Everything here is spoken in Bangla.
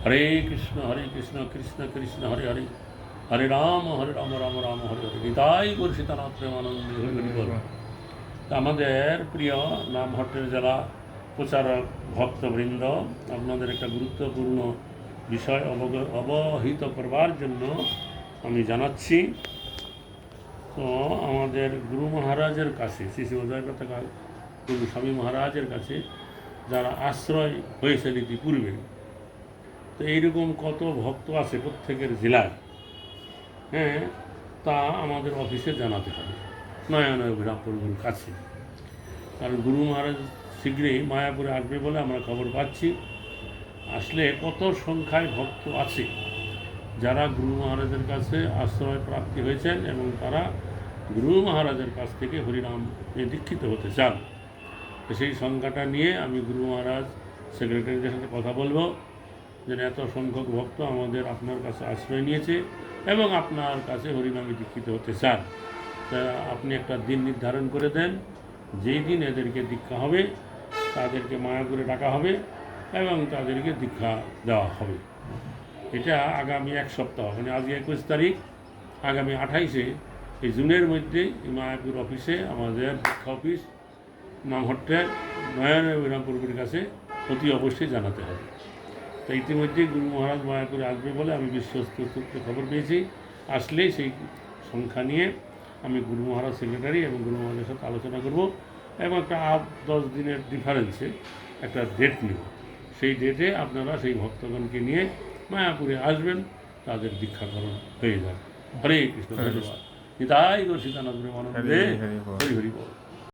হরে কৃষ্ণ কৃষ্ণ কৃষ্ণ হরে হরে, হরে রাম রাম রাম হরে হরে। নিতাই গৌর সীতানাথ প্রেমানন্দে হরি হরি বল। আমাদের প্রিয় নামহট্টের জেলা প্রচারক ভক্তবৃন্দ, আপনাদের একটা গুরুত্বপূর্ণ বিষয় অবহিত করবার জন্য আমি জানাচ্ছি। তো আমাদের গুরু মহারাজের কাছে, শ্রী শ্রী অজয় পতাকা গুরু স্বামী মহারাজের কাছে যারা আশ্রয় হয়েছেন ইতিপূর্বে, তো এইরকম কত ভক্ত আছে প্রত্যেকের জেলায়, হ্যাঁ, তা আমাদের অফিসে জানাতে হবে নয়নয় অভিরামপুরগুর কাছে। কারণ গুরু মহারাজ শীঘ্রই মায়াপুরে আসবে বলে আমরা খবর পাচ্ছি। আসলে কত সংখ্যায় ভক্ত আছে যারা গুরু মহারাজের কাছে আশ্রয় প্রাপ্তি হয়েছেন এবং তারা গুরু মহারাজের কাছ থেকে হরিনামে দীক্ষিত হতে চান। সেই সংখ্যাটা নিয়ে আমি গুরু মহারাজ সেক্রেটারিদের সাথে কথা বলবো, যেন এত সংখ্যক ভক্ত আমাদের আপনার কাছে আশ্রয় নিয়েছে এবং আপনার কাছে হরিনামে দীক্ষিত হতে চান। তা আপনি একটা দিন নির্ধারণ করে দেন, যেই দিন এদেরকে দীক্ষা হবে তাদেরকে মায়াপুরে ডাকা হবে এবং তাদেরকে দীক্ষা দেওয়া হবে। এটা আগামী এক সপ্তাহ, মানে আজ 21 তারিখ, আগামী 28 এই জুনের মধ্যে মায়াপুর অফিসে, আমাদের দীক্ষা অফিস নামহট্টের নয়নয় অভিরামপুরের কাছে অতি অবশ্যই জানাতে হবে। তো ইতিমধ্যে গুরু মহারাজ মায়াপুরে আসবে বলে আমি বিশ্বস্ত সূত্রে খবর পেয়েছি। আসলেই সেই সংখ্যা নিয়ে আমি গুরু মহারাজ সেক্রেটারি এবং গুরু মহারাজের সাথে আলোচনা করব এবং একটা 8-10 দিনের ডিফারেন্সে একটা ডেট নেব। সেই ডেটে আপনারা সেই ভক্তগণকে নিয়ে মায়াপুরে আসবেন, তাদের দীক্ষাকরণ হয়ে যাবে। হরে কৃষ্ণ, ধন্যবাদ। নিতাই গৌর সীতানাথ প্রেমানন্দে হরি হরি বল।